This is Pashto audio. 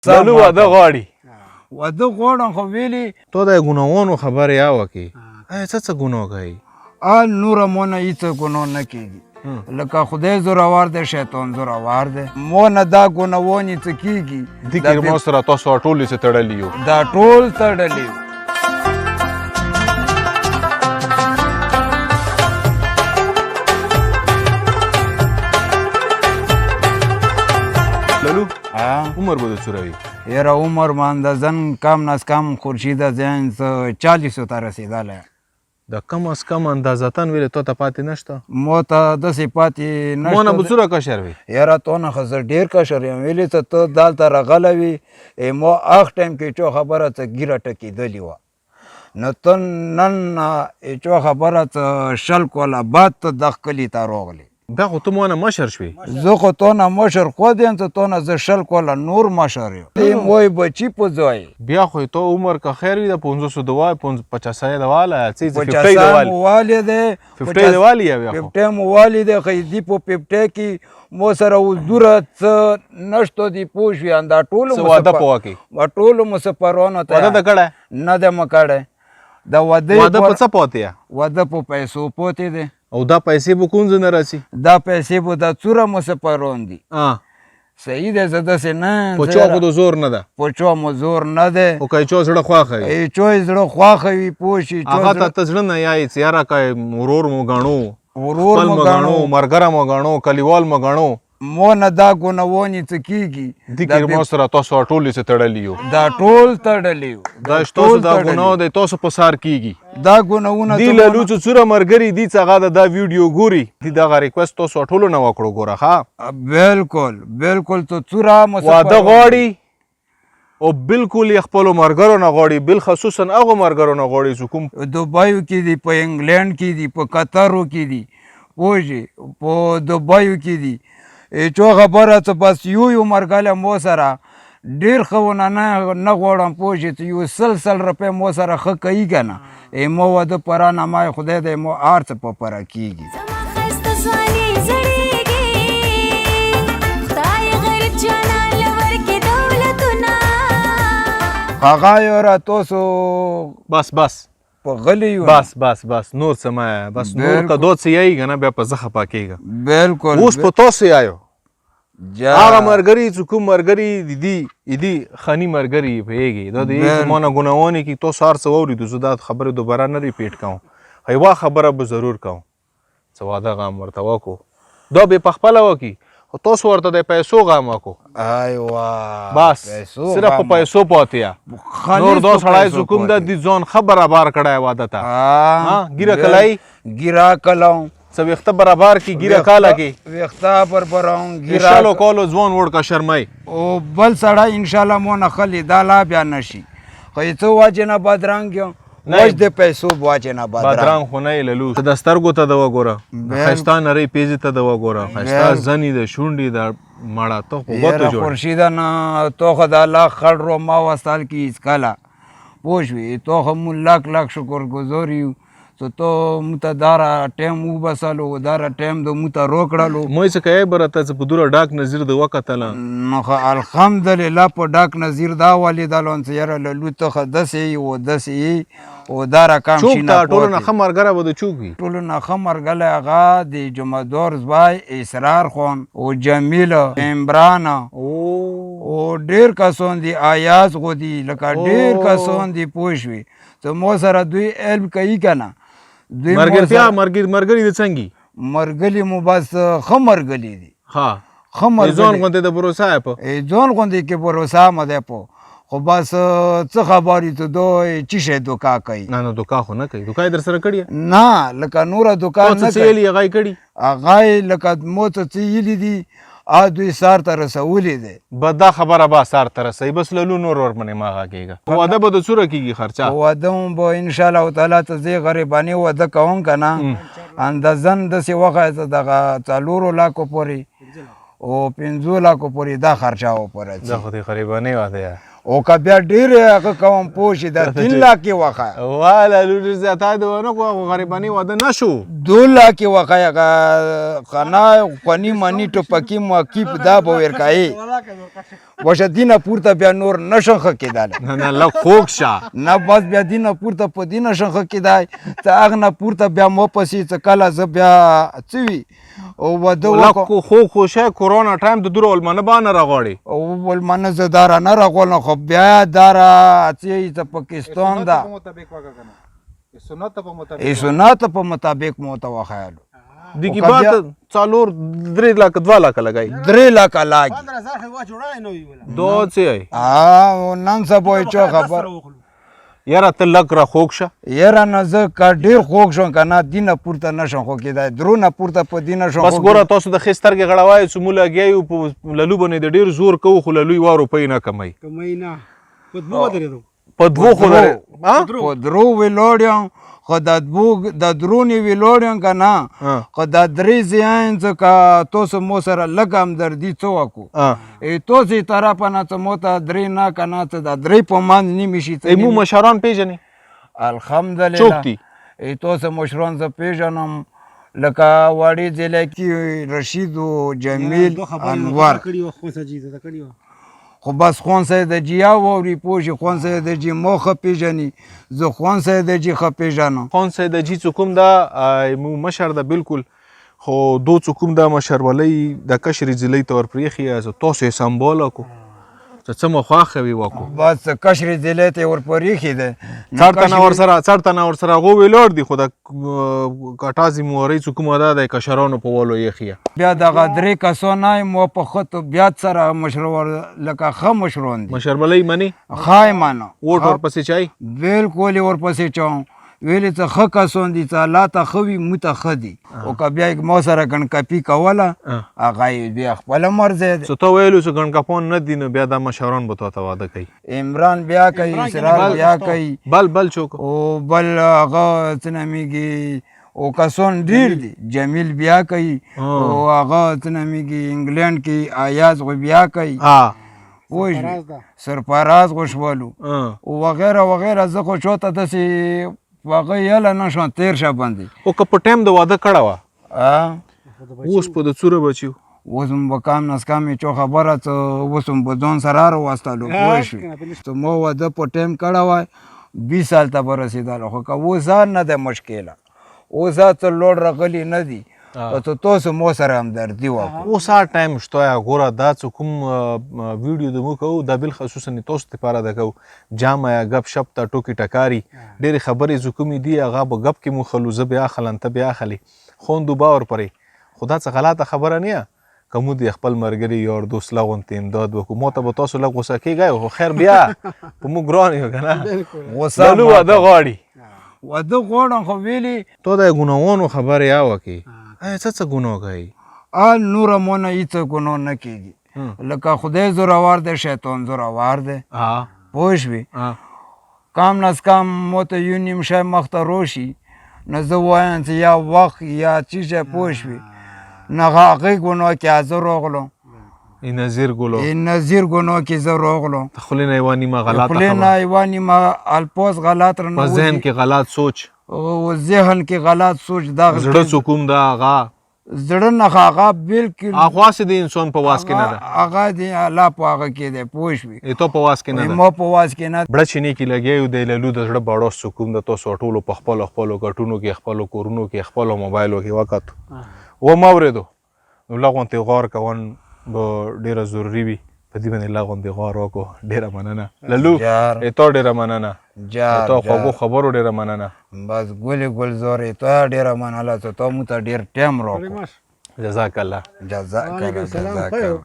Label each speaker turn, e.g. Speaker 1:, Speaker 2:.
Speaker 1: لالو واده غواړي.
Speaker 2: واده غواړم خو ویلې
Speaker 1: تو د ګناوونو خبرې اوکې څه ګناه کوي
Speaker 2: نوره مونه هېڅ ګناه نه کېږي لکه خدای زورور دی شیطان زورور دی مونه دا ګناوون څه کېږي
Speaker 1: دې کې ما سره تاسو ټول څه تړلي یو
Speaker 2: دا ټول تړلي یو
Speaker 1: لالو عمر به د څوره وي
Speaker 2: یاره عمر ما اندازن کم از کم خورشید ذهن 40 ته رسېدلی
Speaker 1: د کم از کم اندازتن ویلې تو ته پاتې نشته
Speaker 2: مو ته داسې پاتې
Speaker 1: ما نه به څوره کشر وي
Speaker 2: یاره تو نه خو زه ډېر کشر یم ویلې ته دلته راغلی وي مو هغه ټایم کې چو خبره څه ګیره ټکېدلې وه نو ته نن چو خبره څه شل کوله بعد ته دغه کلي ته راغلې
Speaker 1: بیا خو ته مانه مشر شوې
Speaker 2: زه خو تو نه مشر خود یم ته تو نه زه شل کوله نور مشر یم وای بچي په ځای
Speaker 1: بیا خو تو عمر که خیر وي د 500 دوای 50 دواله څه
Speaker 2: 50 موالې دی
Speaker 1: 50 دوالی یا
Speaker 2: 50 موالې دی خو دې په 50 کې مو سره حضوره څه نشته دي پوه شوې اندا ټولو
Speaker 1: واده په واکې
Speaker 2: ټولو مسافرانو ته
Speaker 1: واده د کړی
Speaker 2: نه ده مو کړی د
Speaker 1: واده په څه پوتې
Speaker 2: واده په پیسو پوتې دی
Speaker 1: او دا پیسې به کوم ځای نه راسي
Speaker 2: دا پیسې به دا څوره مسافران دي صحیح دی زه داسې نه
Speaker 1: په چا خو د زور نه ده
Speaker 2: په چا مو زور نه دی
Speaker 1: او که چا زړه خواښه وي
Speaker 2: چا یې زړه خواښه وي پوه شي
Speaker 1: هغه ته ته زړه نه یایې چې یاره که ورور مو ګڼو
Speaker 2: ورور
Speaker 1: خپل مو ګڼو ملګری مو ګڼو کلیوال مو ګڼو
Speaker 2: مو نه دا ګناوونې څه کېږي
Speaker 1: دې کې ما سره تاسو ټول څه تړلي یو
Speaker 2: دا ټول تړلي یو
Speaker 1: دا تاسو دا ګناه دی تاسو په سار کېږي
Speaker 2: دا ګناونه
Speaker 1: دې لالو چې څوره ملګري دي چې هغه د دا ویډیو ګوري دې دغه ریکویسټ تاسو ټولو نه وکړو ګوره ښه
Speaker 2: بالکل بالکل ته څوره
Speaker 1: واده غواړي او بالکل یې خپلو ملګرو نه غواړي بالخصوصا هغو ملګرو نه غواړي چې کوم
Speaker 2: دوبایو کې دي په انګلینډ کې دي په قطرو کې دي پوه شې په دوبایو کې دي چو خبره څه بس یو مرګلی مو سره ډېر ښه نه غواړم پوه شې چې یو 100 روپۍ مو سره ښه کوي که نه مو واده پره نمای خدای دی مو هر څه په پره کېږي هغه یاره تاسو
Speaker 1: بس
Speaker 2: په غلی یو
Speaker 1: بس نور څه مه بس نور که دو څه یایي که نه بیا په زه خفه کېږه
Speaker 2: بالکل
Speaker 1: اوس په تاسو یایو هغه ملګري چې کوم ملګري دي خني ملګري پوهېږي دا د یې زما نه ګناوانې کې تاسو هر څه واورېدو زه دا خبرې دوباره نه ریپیټ کوم خو یوه خبره به ضرور کوم څه واده غم ورته وکړو دا بې پخپله وکړي خو تاسو ورته د پیسو غم وکړو
Speaker 2: ایوه
Speaker 1: بس صرف په پیسو پاتې نور دا سړی چې کوم ده د ځان ښه برابر کړی واده ته ګیره کلی
Speaker 2: ګیره کلم
Speaker 1: څه ویښته برابر کړي ګیره کاله کې
Speaker 2: ویښته بربرم
Speaker 1: ګیره شلو کالو ځوان وړ که شرمۍ
Speaker 2: او بل سړی انشاءالله مو نه خلي دا لا بیا نشي خو یې څه واجې نه بدرنګ یم وج د پیسو واجې نه
Speaker 1: بدرنګ خو نه یې للو د سترګو ته د وګوره ښایسته نرۍ پیزې ته د وګوره ښایسته زنې د شونډې د مړه ته خو ګوتو جوړ
Speaker 2: خورشیده نه تو خو د الله خړ رو ما وستل کې هېڅکله پوه شوې تو خو مو لاک شکرګزار یو تو موته داره ټایم وبسلو داره ټایم د موته روکړلو
Speaker 1: مې څه کوې بره ته څه په دوره ډاک نظیر د وکتله
Speaker 2: نو خو الحمدلله په ډاک نظیر دا ولیدلو چې یاره للو ته خو داسې یي و داسې یي او دا رقم شي نه
Speaker 1: ټولو نه ښه ملګری به د چوک وي
Speaker 2: ټولو نه ښه ملګری هغه د جمعدار زوی اسرار خان او جمیل عمران او ډېر کسان دي ایاز خو دي لکه ډېر کسان دي پوه شوې ته مو سره دوی هیلپ کوي که نه
Speaker 1: ملګرتیا ملګري د څنګه
Speaker 2: ملګري مو بس ښه ملګري دي ښه ملګري
Speaker 1: ځان غوندې د بروسا یې په
Speaker 2: ځان غوندې کې بروسا مه دی په خو بس څه خبرې ته دوی چې شی دوکا کوي
Speaker 1: نه دوکا خو نه کوي دوکا یې در سره کړې
Speaker 2: نه لکه نوره دوکا نه
Speaker 1: څه ویلي هغه یې کړي
Speaker 2: هغه یې لکه مو ته څه ویلي دي دوی سار ته رسولي دی
Speaker 1: به دا خبره به سار ته رسوي بس للو نور ورپنې مه غږېږه واده به د څوره کېږي خرچه
Speaker 2: واده مو به انشاءالله تعالی ته زه غریبانې واده کوم که نه اندازن داسې وښایسته دغه 4 لاکو پورې او 5 لاکو پورې دا خرچه وپره
Speaker 1: دا خو دې غریبانې واده
Speaker 2: او که بیا ډېرې هغه کوم پوه شي دا 3 لاکې وښایه
Speaker 1: والا لور زیاته د ونه کو غریبانی واده نشو
Speaker 2: 2 لاکې وښایه هغه خنا خواني مني ټوپکي مواکیب دا به ورکایي وشه دینه پورته بیا نور نشم ښه کېدلی
Speaker 1: نه نه لږ خوږ شه
Speaker 2: نه بس بیا دینه پورته په دینه شم ښه کېدی ته هغه نه پورته بیا مو پسې څه کله زه بیا څه وي او واده وکړم
Speaker 1: خوږ خو شه کورونا ټایم د دور ولمنه بانه راغواړي
Speaker 2: او ولمنه زه دا رانه راغولم خو بیا دا را څه ته پاکستان ده سنت په مطابق مو ته وښایلو
Speaker 1: دیگه بعد څلور 3 لاک 2 لاک لګای
Speaker 2: 3 لاک لاګي
Speaker 3: 15,000 جوړای نو ویل
Speaker 1: دو څه
Speaker 2: نن سبا چا خبر
Speaker 1: یاره ته لک را خوږ شه
Speaker 2: یاره نه زه که ډېر خوږ شم که نه دینه پورته نه شم خو کېدای درونه پورته په دینه شم
Speaker 1: بس ګوره تاسو د ښې سترګې غړوایو چې موږ لګیا یو په للو باندې د ډېر زور کوو خو للو 2 روپۍ نه کموي
Speaker 3: کمای نه په دوه درېدو
Speaker 1: په دوو خو
Speaker 2: په درو ویلوړ یم خو د درونې ویلوړ یم که نه خو دا 3 زیان څه که تاسو مو سره لږ همدردي څه وکړو تاسې طرفه نه څه مو ته 3 نه که نه څه دا 3 په منځ نیمې شي څه
Speaker 1: مو مشران پیژنې
Speaker 2: الحمدلله
Speaker 1: څوک دي
Speaker 2: تاسو مشران زه پیژنم لکه واړې ضلع کې رشید و جمیل انور خو بس خوان صاحب د جیا واوري پوه شي خوان صاحب د جي مو ښه پېژني زه خوان صاحب د جي ښه پېژنم
Speaker 1: خوان صاحب د جي څه کوم ده مو مشر ده بالکل خو دو څه کوم ده مشرولۍ د کشرې ضلعې ته ورپرېښي تاسو یې سمباله کړو څه مو خوښه وي وکړو
Speaker 2: بس کشرې ضلعې ته یې ورپرېښي دی
Speaker 1: څړ تنه ورسره هغو ویلاړ دي خو د کټازې مورۍ څه کومه ده د کشرانو په والو یېښي
Speaker 2: بیا دغه 3 کسانه مو په ښه بیا سره مشرور لکه ښه مشرون دي
Speaker 1: مشرملۍ مني
Speaker 2: ښه یې منم
Speaker 1: ووټ ورپسې چای
Speaker 2: بالکل یې ورپسې چوم ویلې څه ښه کسان دي څه الله ته ښه وي موږ ته ښه دي او که بیا یې ما سره ګڼکپي کوله هغه یې بیا خپله مرضی دی
Speaker 1: څه ته ویلو چې ګڼکپان نه دي نو بیا دا مشران به تا ته واده کوي
Speaker 2: عمران بیا کوي اسرار بیا کوي
Speaker 1: بل څوک
Speaker 2: او بل هغه څه نومیږي او کسان ډېر دي جمیل بیا کوي او هغه څه نومیږي انګلینډ کې ایاز غو بیا کوي پوه سرفراز غوښولو او وغیره وغیره زه خو چاته داسې هغه یله نه شم تېر شه باندې
Speaker 1: خو که په ټایم د واده کړه وه اوس په د څوره بچي
Speaker 2: اوس هم به کام نس کام یې چا خبره څه اوس هم به ځان سره راوستلو پوه شوې ما واده په ټایم کړی وای 20 سال ته به رسېدلی خو که اوس نه دی مشکله اوس څه لوړ راغلي نه دي ته تاسو مو سره همدردي وکړو
Speaker 1: اوس هر ټایم شته ګوره دا څه کوم ویډیو د موږ کوو دا بالخصوصا تاسو دپاره د کوو جامه یا ګپ شپ ته ټوکې ټکاري ډېرې خبرې چې کومې دي هغه به ګپ کې مو خلو زه بیا اخلم ته بیا اخلي خوندو باور پرې خو دا څه غلطه خبره نه یم که موږ د خپل ملګري یار دوست لغونتې امداد وکړو ما ته به تاسو لږ غوسه کېږئ خو خیر بیا په موږ ګران یو که نه لالو واده غواړي
Speaker 2: واده غواړم خو ویلې
Speaker 1: تو د ګناهونو خبرې یا وکړې څه ګناه کوي
Speaker 2: نوره مو نه هېڅ ګناه نه کېږي لکه خدای زورور دی شیطان زورور دی پوه شوې کام نس کام مو ته یو نیم شی مخته راشي نو زه وایم چې یا وخت یا څه شی پوه شوې نه هغې ګناه کې زه راغلم
Speaker 1: نظیر
Speaker 2: ګناه کې زه راغلم
Speaker 1: خولې نه یوه نیمه غلطه
Speaker 2: خولې نه یوه نیمه الفاظ غلط
Speaker 1: په ذهن کې غلط سوچ
Speaker 2: او ذهن کې غلط سوچ دغه
Speaker 1: زړه څه کوم ده هغه
Speaker 2: زړه نه هغه بالکل
Speaker 1: هغه خاص د انسان په واس کې نه ده
Speaker 2: هغه د الله په هغه کې دی پوه شوې
Speaker 1: ته په واس کې نه ده
Speaker 2: ما په واس کې نه
Speaker 1: بړه چینې کې لګیا یو د للو د زړه باړو سکون د تاسو ټولو په خپلو ګټونو کې خپلو کورونو کې خپلو موبایلو کې وکتو ومه اورېدو نو لغونتې غور کول به ډېره ضروري وي په دې باندې لغونتې غور وکړو ډېره مننه للو تا ډېره مننه تا خوږو خبرو ډېره مننه
Speaker 2: بس ګلې ګلزارې تا ډېره منله چې تا موږ ته ډېر ټایم راکړو
Speaker 1: جزاک الله
Speaker 2: جزاک الله